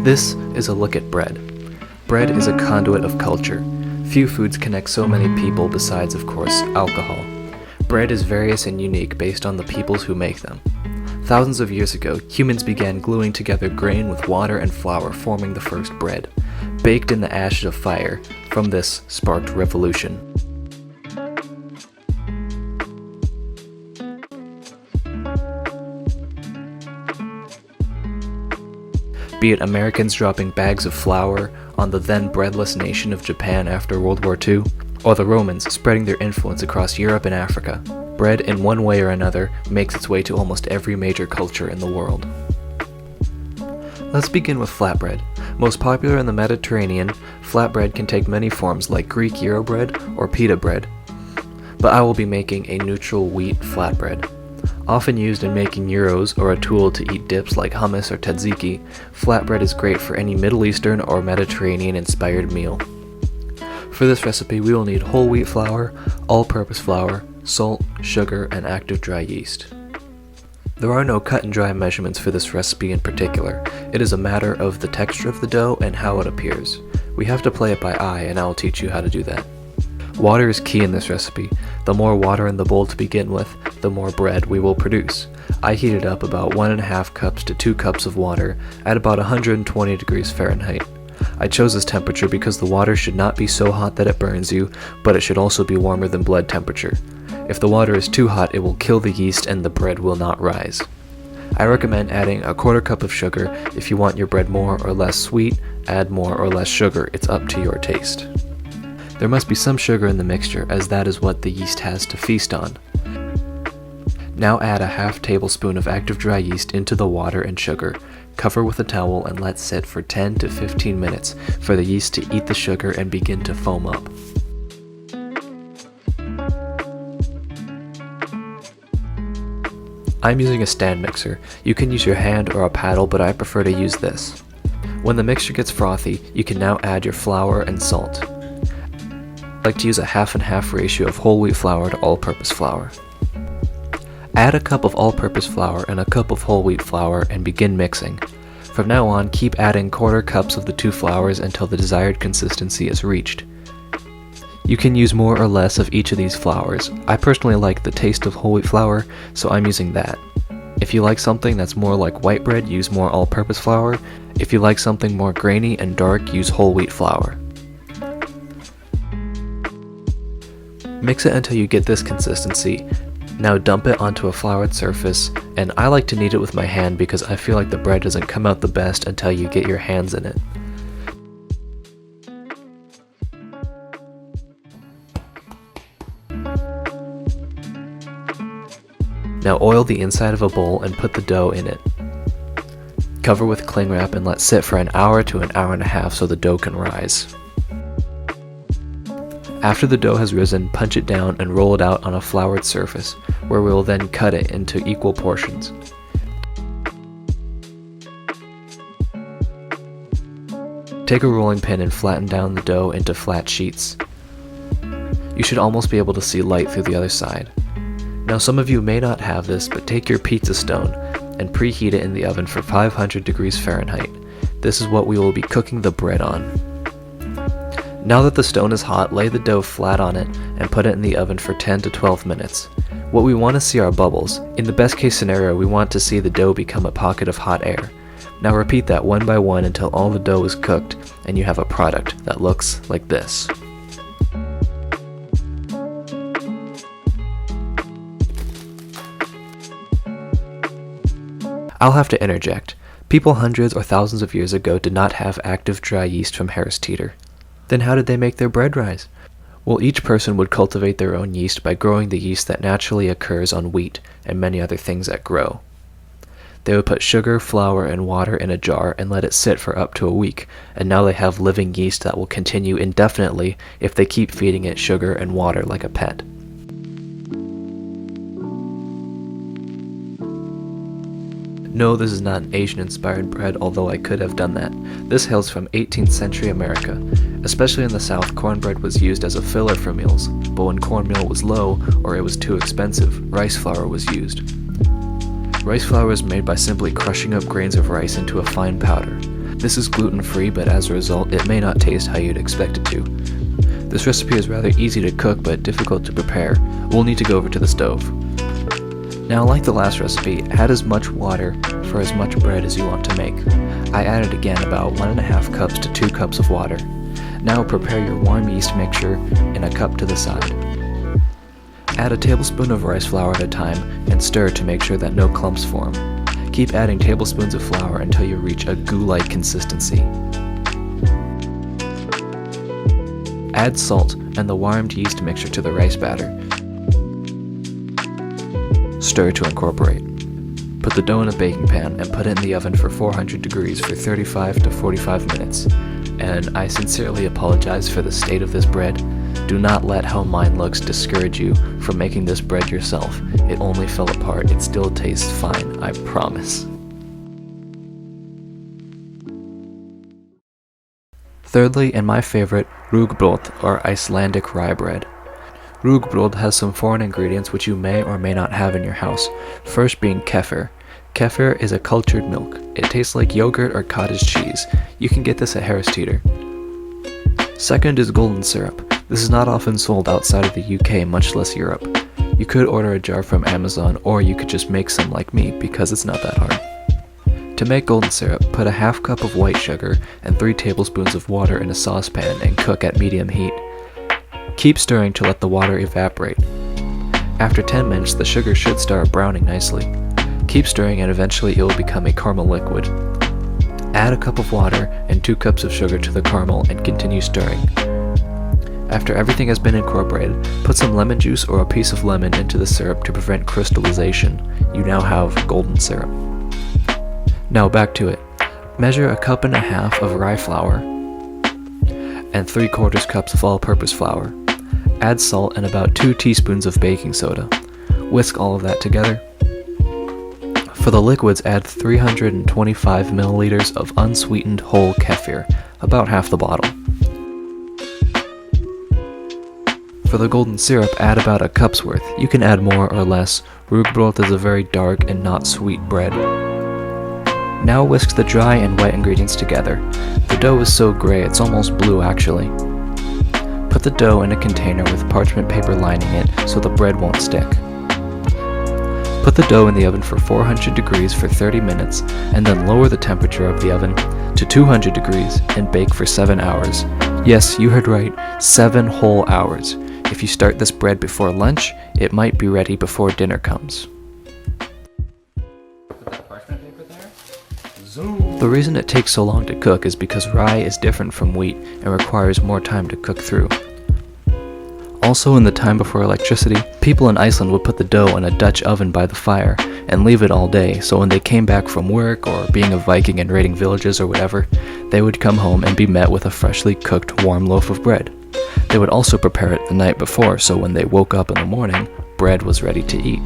This is a look at bread. Bread is a conduit of culture. Few foods connect so many people besides, of course, alcohol. Bread is various and unique based on the peoples who make them. Thousands of years ago, humans began gluing together grain with water and flour, forming the first bread. Baked in the ashes of fire, from this sparked revolution. Be it Americans dropping bags of flour on the then breadless nation of Japan after World War II, or the Romans spreading their influence across Europe and Africa, bread in one way or another makes its way to almost every major culture in the world. Let's begin with flatbread. Most popular in the Mediterranean, flatbread can take many forms like Greek gyro bread or pita bread, but I will be making a neutral wheat flatbread. Often used in making gyros or a tool to eat dips like hummus or tzatziki, flatbread is great for any Middle Eastern or Mediterranean-inspired meal. For this recipe, we will need whole wheat flour, all-purpose flour, salt, sugar, and active dry yeast. There are no cut and dry measurements for this recipe in particular. It is a matter of the texture of the dough and how it appears. We have to play it by eye, and I will teach you how to do that. Water is key in this recipe. The more water in the bowl to begin with, the more bread we will produce. I heated up about 1.5 cups to 2 cups of water at about 120 degrees Fahrenheit. I chose this temperature because the water should not be so hot that it burns you, but it should also be warmer than blood temperature. If the water is too hot, it will kill the yeast and the bread will not rise. I recommend adding 1/4 cup of sugar. If you want your bread more or less sweet, add more or less sugar. It's up to your taste. There must be some sugar in the mixture, as that is what the yeast has to feast on. Now add 1/2 tablespoon of active dry yeast into the water and sugar. Cover with a towel and let sit for 10 to 15 minutes for the yeast to eat the sugar and begin to foam up. I'm using a stand mixer. You can use your hand or a paddle, but I prefer to use this. When the mixture gets frothy, you can now add your flour and salt. I like to use a 50/50 ratio of whole wheat flour to all-purpose flour. Add a cup of all-purpose flour and a cup of whole wheat flour and begin mixing. From now on, keep adding 1/4 cups of the two flours until the desired consistency is reached. You can use more or less of each of these flours. I personally like the taste of whole wheat flour, so I'm using that. If you like something that's more like white bread, use more all-purpose flour. If you like something more grainy and dark, use whole wheat flour. Mix it until you get this consistency. Now dump it onto a floured surface, and I like to knead it with my hand because I feel like the bread doesn't come out the best until you get your hands in it. Now oil the inside of a bowl and put the dough in it. Cover with cling wrap and let sit for 1 hour to 1.5 hours so the dough can rise. After the dough has risen, punch it down and roll it out on a floured surface, where we will then cut it into equal portions. Take a rolling pin and flatten down the dough into flat sheets. You should almost be able to see light through the other side. Now some of you may not have this, but take your pizza stone and preheat it in the oven for 500 degrees Fahrenheit. This is what we will be cooking the bread on. Now that the stone is hot, lay the dough flat on it and put it in the oven for 10 to 12 minutes. What we want to see are bubbles. In the best case scenario, we want to see the dough become a pocket of hot air. Now repeat that one by one until all the dough is cooked and you have a product that looks like this. I'll have to interject. People hundreds or thousands of years ago did not have active dry yeast from Harris Teeter. Then how did they make their bread rise? Well, each person would cultivate their own yeast by growing the yeast that naturally occurs on wheat and many other things that grow. They would put sugar, flour, and water in a jar and let it sit for up to a week, and now they have living yeast that will continue indefinitely if they keep feeding it sugar and water like a pet. No, this is not an Asian-inspired bread, although I could have done that. This hails from 18th century America. Especially in the South, cornbread was used as a filler for meals, but when cornmeal was low or it was too expensive, rice flour was used. Rice flour is made by simply crushing up grains of rice into a fine powder. This is gluten-free, but as a result, it may not taste how you'd expect it to. This recipe is rather easy to cook, but difficult to prepare. We'll need to go over to the stove. Now, like the last recipe, add as much water for as much bread as you want to make. I added again about 1.5 cups to 2 cups of water. Now prepare your warm yeast mixture in a cup to the side. Add a tablespoon of rice flour at a time and stir to make sure that no clumps form. Keep adding tablespoons of flour until you reach a goo-like consistency. Add salt and the warmed yeast mixture to the rice batter. Stir to incorporate. Put the dough in a baking pan and put it in the oven for 400 degrees for 35 to 45 minutes. And I sincerely apologize for the state of this bread. Do not let how mine looks discourage you from making this bread yourself. It only fell apart. It still tastes fine, I promise. Thirdly, and my favorite, Rúgbrauð, or Icelandic rye bread. Rúgbrauð has some foreign ingredients which you may or may not have in your house, first being kefir. Kefir is a cultured milk. It tastes like yogurt or cottage cheese. You can get this at Harris Teeter. Second is golden syrup. This is not often sold outside of the UK, much less Europe. You could order a jar from Amazon, or you could just make some like me, because it's not that hard. To make golden syrup, put a half cup of white sugar and 3 tablespoons of water in a saucepan and cook at medium heat. Keep stirring to let the water evaporate. After 10 minutes, the sugar should start browning nicely. Keep stirring and eventually it will become a caramel liquid. Add a cup of water and 2 cups of sugar to the caramel and continue stirring. After everything has been incorporated, put some lemon juice or a piece of lemon into the syrup to prevent crystallization. You now have golden syrup. Now back to it. Measure 1.5 cups of rye flour and 3/4 cups of all-purpose flour. Add salt and about 2 teaspoons of baking soda. Whisk all of that together. For the liquids, add 325 milliliters of unsweetened whole kefir, about half the bottle. For the golden syrup, add about a cup's worth. You can add more or less. Rúgbrauð is a very dark and not sweet bread. Now whisk the dry and wet ingredients together. The dough is so gray it's almost blue actually. Put the dough in a container with parchment paper lining it so the bread won't stick. Put the dough in the oven for 400 degrees for 30 minutes and then lower the temperature of the oven to 200 degrees and bake for 7 hours. Yes, you heard right, 7 whole hours. If you start this bread before lunch, it might be ready before dinner comes. The reason it takes so long to cook is because rye is different from wheat and requires more time to cook through. Also, in the time before electricity, people in Iceland would put the dough in a Dutch oven by the fire and leave it all day, so when they came back from work or being a Viking and raiding villages or whatever, they would come home and be met with a freshly cooked warm loaf of bread. They would also prepare it the night before, so when they woke up in the morning, bread was ready to eat.